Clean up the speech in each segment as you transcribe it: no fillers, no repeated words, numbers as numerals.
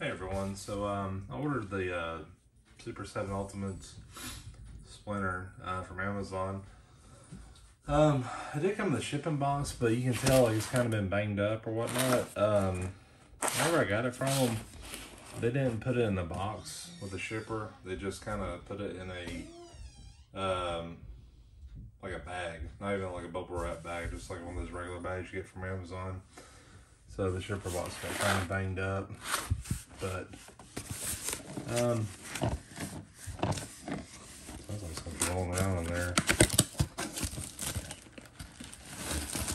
Hey everyone, so I ordered the Super 7 Ultimate Splinter from Amazon. It did come in the shipping box, but you can tell like, it's kind of been banged up or whatnot. Wherever I got it from, they didn't put it in the box with the shipper. They just kind of put it in a like a bag, not even like a bubble wrap bag, just like one of those regular bags you get from Amazon. So the shipper box got kind of banged up. But sounds like something's rolling around in there.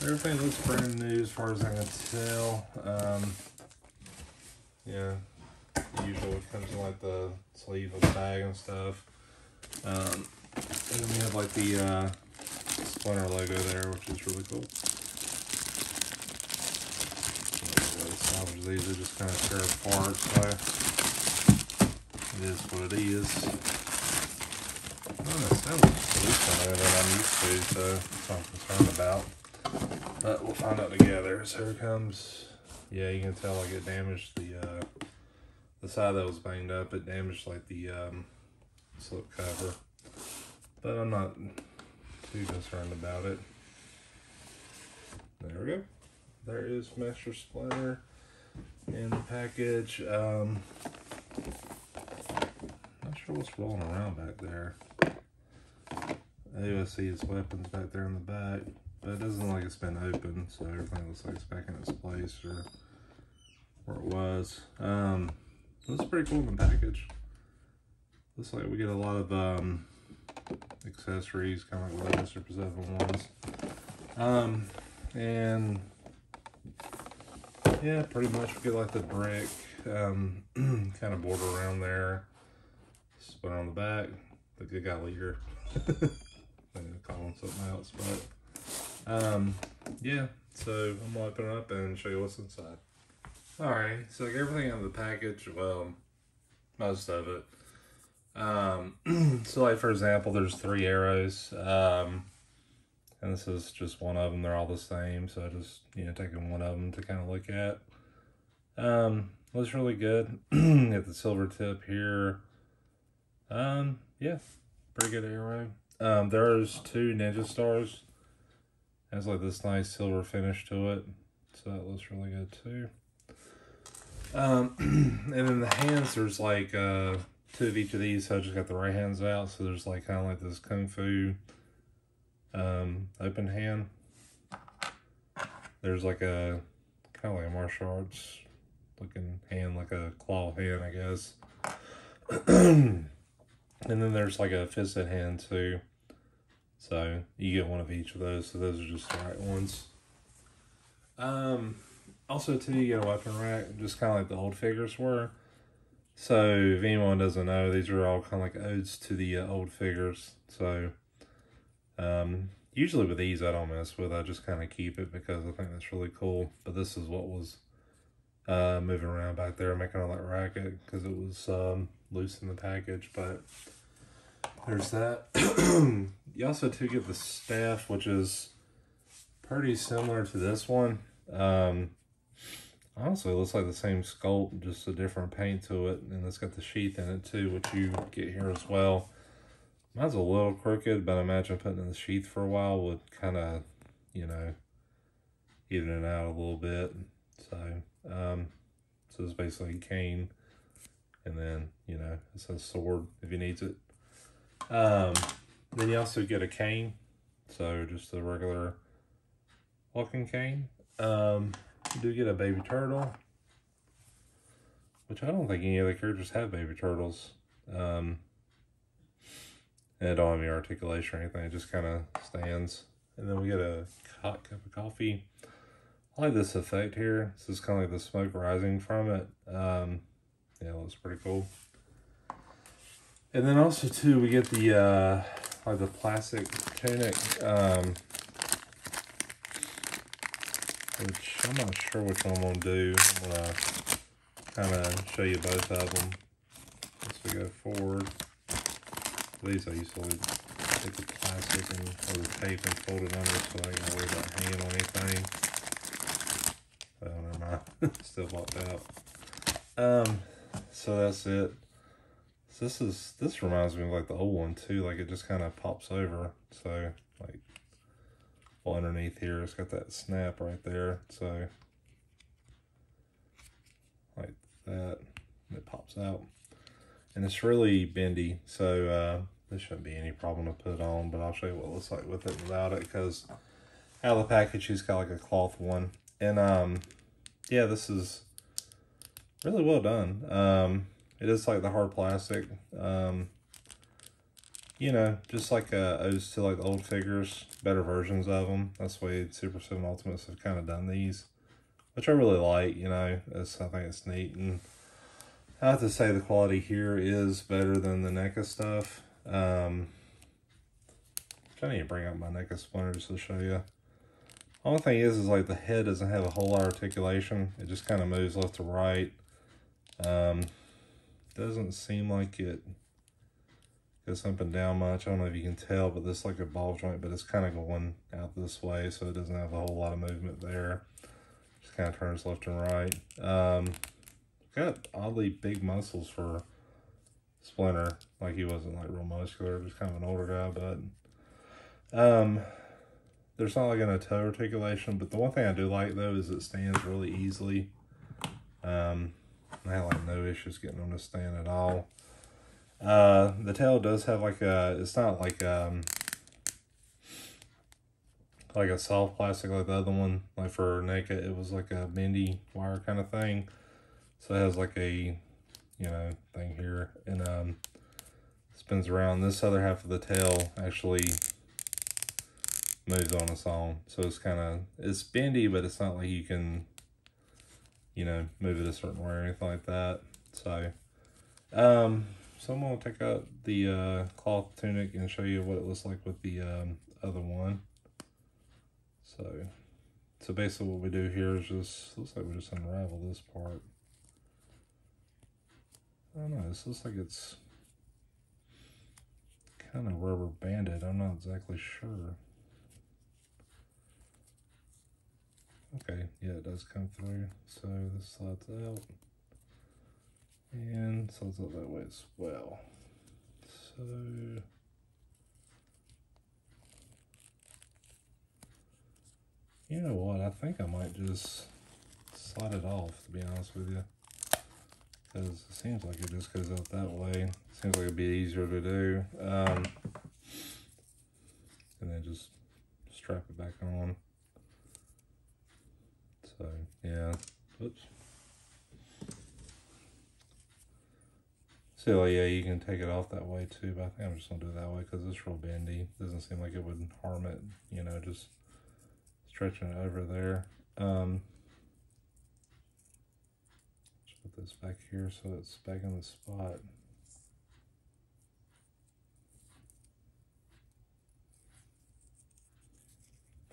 Everything looks brand new as far as I can tell. Yeah, usually it comes in like the sleeve of the bag and stuff. And then we have like the Splinter logo there, which is really cool. Salvage these, are just kind of tear apart, so it is what it is. It sounds looser than I'm used to, so that's what I'm concerned about. But we'll find out together. So here it comes. Yeah, you can tell like it damaged the side that was banged up. It damaged like the slip cover, but I'm not too concerned about it. There we go. There is Master Splinter in the package. Not sure what's rolling around back there. I see his weapons back there in the back, but it doesn't look like it's been opened, so everything looks like it's back in its place or where it was. Looks pretty cool in the package. Looks like we get a lot of accessories, kind of like the Super 7 ones. And yeah, pretty much we get like the brick kind of border around there. Splinter on the back, the good guy leader. I'm gonna call him something else, but yeah. So I'm gonna open it up and show you what's inside. All right, so like everything out of the package, well, most of it. So like for example, there's 3 arrows. And this is just one of them. They're all the same, so I just, taking one of them to kind of look at. Looks really good. Got the silver tip here. Yeah, pretty good arrow. There's 2 ninja stars. Has like this nice silver finish to it, so that looks really good too. And in the hands, there's like 2 of each of these. So I just got the right hands out. So there's like kind of like this kung fu open hand. There's like a kind of like a martial arts looking hand, like a claw hand, I guess. And then there's like a fisted hand too. So you get one of each of those. So those are just the right ones. Also too, you get a weapon rack, just kind of like the old figures were. So if anyone doesn't know, these are all kind of like odes to the old figures. So usually with these I don't mess with, I just kind of keep it because I think that's really cool. But this is what was moving around back there, making all that racket because it was loose in the package. But there's that. You also too get the staff, which is pretty similar to this one. Honestly, it looks like the same sculpt, just a different paint to it, and it's got the sheath in it too, which you get here as well. Mine's a little crooked, but I imagine putting in the sheath for a while would kind of, even it out a little bit. So, so it's basically a cane, and then, it says sword if he needs it. Then you also get a cane, so just a regular walking cane. You do get a baby turtle, which I don't think any other characters have baby turtles. And it don't have any articulation or anything, it just kind of stands. And then we get a hot cup of coffee. I like this effect here. This is kind of like the smoke rising from it. Yeah, it looks pretty cool. And then also too, we get the like the plastic tunic, which I'm not sure which one I'm gonna do. I'm gonna kind of show you both of them as we go forward. These I used to take the plastic and or the tape and fold it under so I ain't gotta worry about hanging on anything. Oh, never mind. Still locked out. So that's it. So this reminds me of like the old one too. Like it just kind of pops over. So like, well, underneath here, it's got that snap right there. So like that, and it pops out, and it's really bendy. So there shouldn't be any problem to put on. But I'll show you what it looks like with it and without it, because out of the package, she's got like a cloth one, and yeah, this is really well done. It is like the hard plastic, you know, just like owes to like the old figures, better versions of them. That's the way Super 7 Ultimates have kind of done these, which I really like. You know, I think it's neat, and I have to say the quality here is better than the NECA stuff. I need to bring up my NECA splinters to show you. Only thing is like the head doesn't have a whole lot of articulation. It just kind of moves left to right. Doesn't seem like it goes up and down much. I don't know if you can tell, but this is like a ball joint, but it's kind of going out this way, so it doesn't have a whole lot of movement there. Just kind of turns left and right. Got oddly big muscles for Splinter. Like he wasn't like real muscular, just kind of an older guy, but there's not like a toe articulation, but the one thing I do like though is it stands really easily. I had like no issues getting on to stand at all. The tail does have like it's not like a soft plastic like the other one. Like for NECA, it was like a bendy wire kind of thing. So it has like a, you know, thing here, and spins around. This other half of the tail actually moves on its own. So it's kind of, it's bendy, but it's not like you can, you know, move it a certain way or anything like that. So, so I'm going to take out the cloth tunic and show you what it looks like with the other one. So basically what we do here is just, looks like we just unravel this part. I don't know, this looks like it's kind of rubber banded. I'm not exactly sure. Okay, yeah, it does come through. So this slides out and slides out that way as well. So you know what? I think I might just slide it off, to be honest with you, because it seems like it just goes out that way. Seems like it'd be easier to do, and then just strap it back on. So yeah, oops. So yeah, you can take it off that way too, but I think I'm just gonna do it that way because it's real bendy. Doesn't seem like it would harm it, you know, just stretching it over there. Just put this back here so it's back in the spot.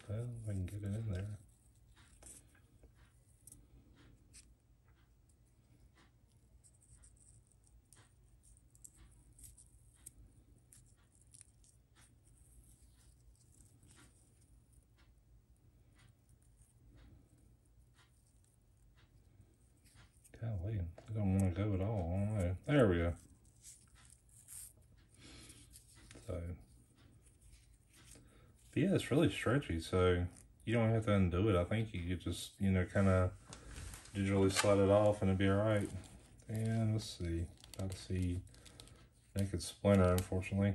Well, I can get it in there. Golly, I don't want to go at all. I don't know. There we go. So, but yeah, it's really stretchy, so you don't have to undo it. I think you could just, you know, kind of digitally slide it off and it'd be all right. And let's see, got to see Naked Splinter, unfortunately.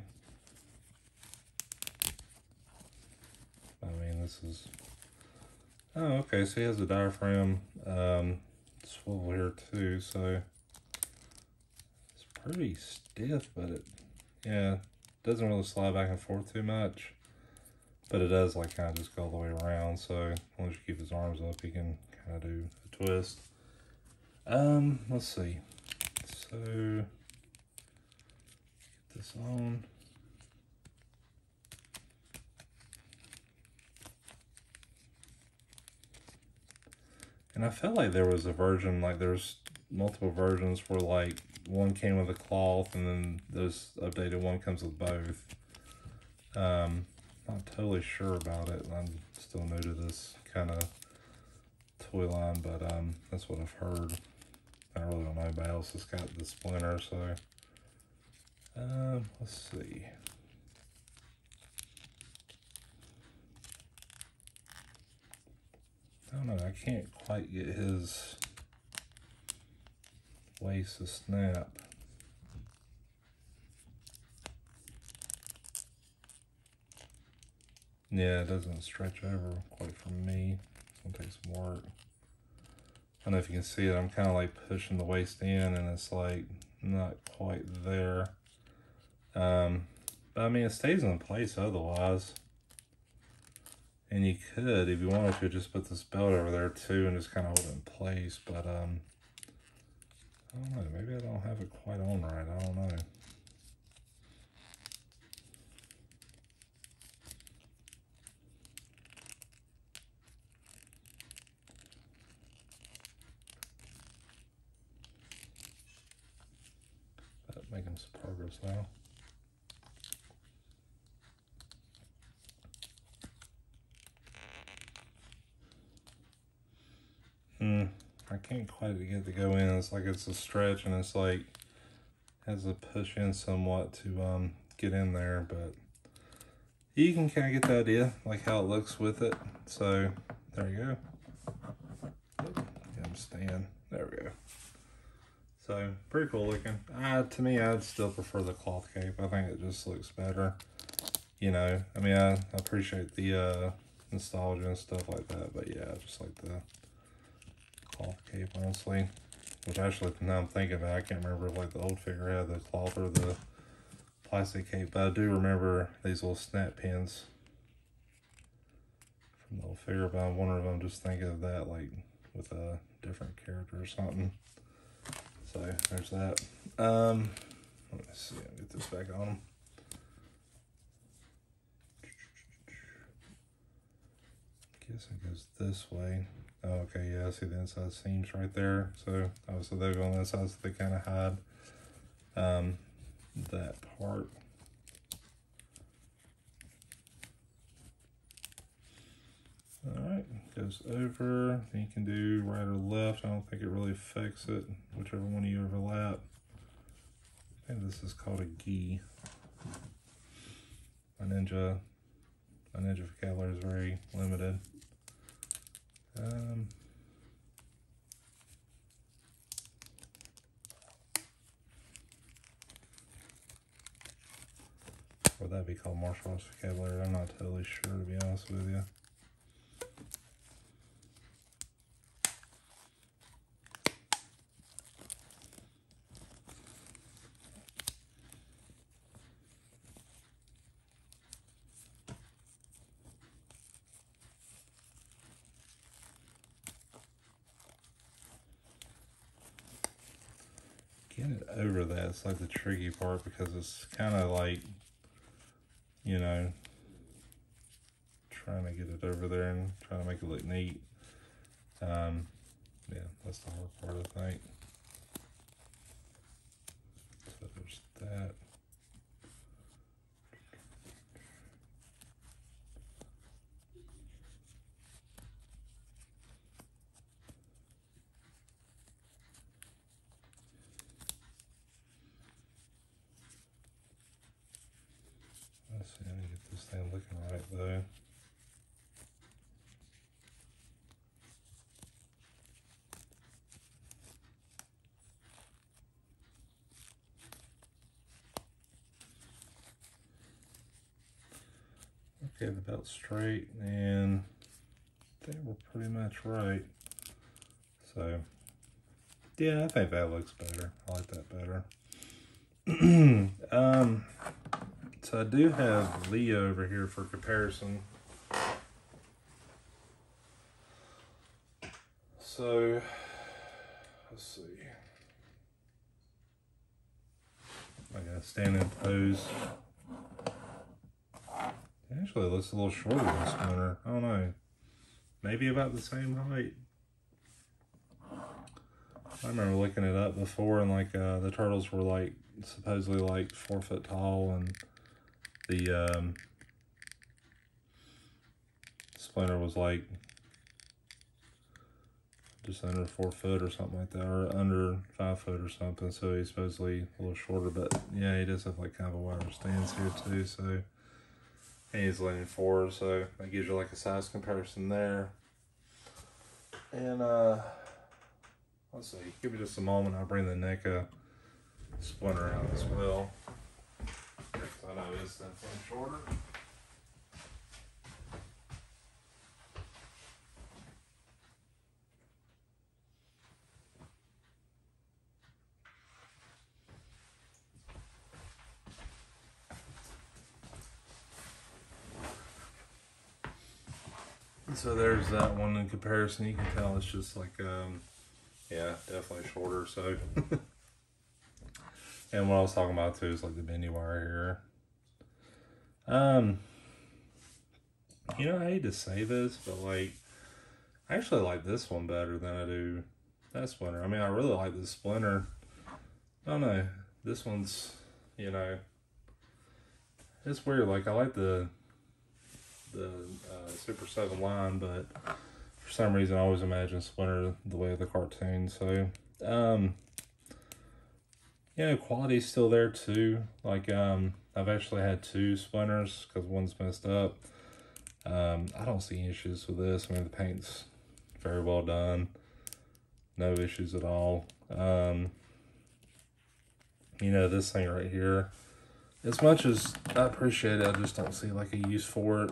I mean, this is, oh, okay, so he has a diaphragm swivel here too, so it's pretty stiff, but it, yeah, doesn't really slide back and forth too much, but it does like kind of just go all the way around. So as long as you keep his arms up, he can kind of do a twist. Let's see, so get this on. And I felt like there was a version, like there's multiple versions where like one came with a cloth and then this updated one comes with both. Not totally sure about it. I'm still new to this kind of toy line, but that's what I've heard. I really don't know nobody else has got the Splinter, so let's see. I don't know, I can't quite get his waist to snap. Yeah, it doesn't stretch over quite for me. It's gonna take some work. I don't know if you can see it, I'm kind of like pushing the waist in and it's like not quite there. But I mean, it stays in place otherwise. And you could, if you wanted to, just put this belt over there too and just kind of hold it in place. But I don't know, maybe I don't have it quite on right, I don't know. But making some progress now. I can't quite get it to go in. It's like it's a stretch and it's like has to push in somewhat to get in there, but you can kind of get the idea like how it looks with it. So there you go. Get him stand. There we go. So pretty cool looking. To me, I'd still prefer the cloth cape. I think it just looks better. You know, I mean, I appreciate the nostalgia and stuff like that, but yeah, I just like the cloth cape, honestly. Which actually, now I'm thinking about it, I can't remember if like the old figure had the cloth or the plastic cape, but I do remember these little snap pins from the old figure, but I'm wondering if I'm just thinking of that like with a different character or something. So there's that. Let me see, I'll get this back on him. Guess it goes this way. Oh, okay, yeah, I see the inside seams right there. So obviously they're going on the inside, so they kind of hide that part. Alright, goes over. You can do right or left. I don't think it really affects it, whichever one you overlap. I think this is called a gi. My ninja vocabulary is very limited. Or that'd be called martial arts vocabulary. I'm not totally sure, to be honest with you. Getting it over that's like the tricky part, because it's kind of like, you know, trying to get it over there and trying to make it look neat. Yeah, that's the hard part, I think. So there's that. Let's see, I need to get this thing looking right though. Okay, the belt's straight, and I think we're pretty much right. So, yeah, I think that looks better. I like that better. So I do have Leo over here for comparison. So, let's see. I got a standing pose. Actually, it looks a little shorter than Splinter. I don't know. Maybe about the same height. I remember looking it up before, and like the turtles were like supposedly like 4 foot tall, and the Splinter was like just under 4 foot or something like that, or under 5 foot or something. So he's supposedly a little shorter, but yeah, he does have like kind of a wider stance here too. So and he's leaning forward, so that gives you like a size comparison there. And let's see, give me just a moment. I'll bring the NECA Splinter out as well. I know it's definitely shorter. So there's that one in comparison. You can tell it's just like, yeah, definitely shorter. So, and what I was talking about too is like the bendy wire here. You know, I hate to say this, but like, I actually like this one better than I do that Splinter. I mean, I really like this Splinter. I don't know. This one's, you know, it's weird. Like, I like the Super 7 line, but for some reason I always imagine Splinter the way of the cartoon. So yeah, quality's still there too. Like I've actually had 2 Splinters because one's messed up. I don't see issues with this. I mean, the paint's very well done, no issues at all. You know, this thing right here, as much as I appreciate it, I just don't see like a use for it.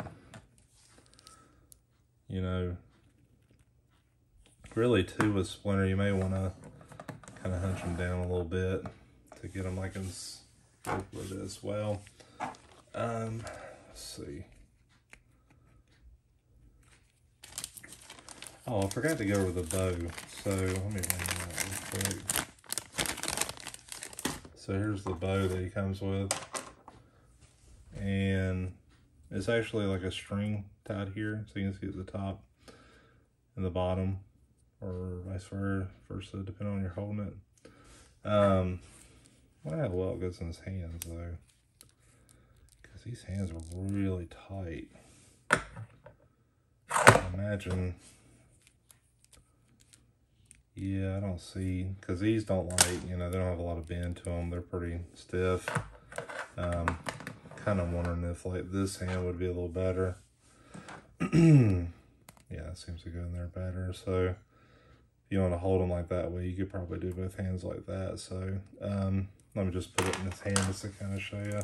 You know, really too with Splinter, you may want to kind of hunch them down a little bit to get them like in with it as well. Let's see. Oh, I forgot to go over the bow. So let me bring that out real quick. So here's the bow that he comes with. And it's actually like a string tied here, so you can see at the top and the bottom, or vice versa, depending on you're holding it. I wonder how well it goes in his hands though, because these hands are really tight. I imagine, yeah, I don't see, because these don't like, you know, they don't have a lot of bend to them. They're pretty stiff. Kind of wondering if like this hand would be a little better. Yeah, it seems to go in there better. So if you want to hold them like that way, you could probably do both hands like that. So let me just put it in this hand just to kind of show you.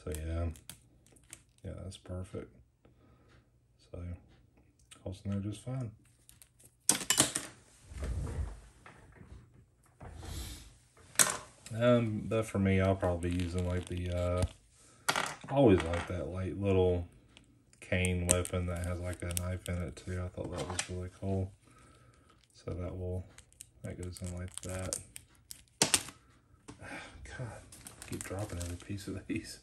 So yeah, that's perfect. So holds in there just fine. But for me, I'll probably be using like the I always like that like little cane weapon that has like a knife in it too. I thought that was really cool. So that goes in like that. God, I keep dropping every piece of these.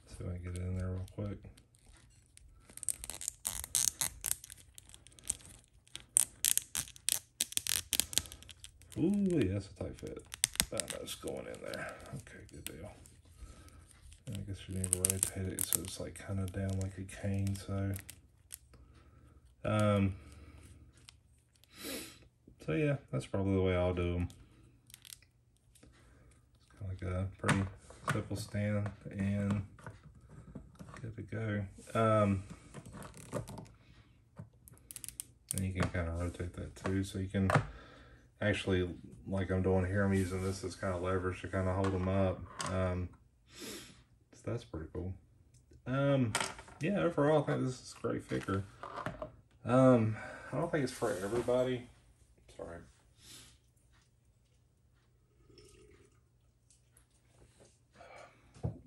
So I can get it in there real quick. Ooh, that's a tight fit. That's going in there. Okay, good deal. And I guess you need to rotate it so it's like kind of down like a cane. So yeah, that's probably the way I'll do them. It's kind of like a pretty simple stand and good to go. And you can kind of rotate that too, so you can actually, like I'm doing here, I'm using this as kind of leverage to kind of hold them up. So that's pretty cool. Yeah, overall, I think this is a great figure. I don't think it's for everybody. Sorry.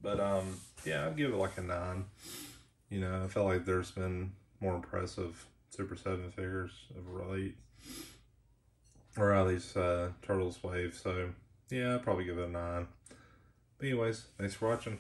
But yeah, I'd give it like a 9. You know, I felt like there's been more impressive Super 7 figures of late, or at least Turtles Wave. So yeah, I'd probably give it a 9. But anyways, thanks for watching.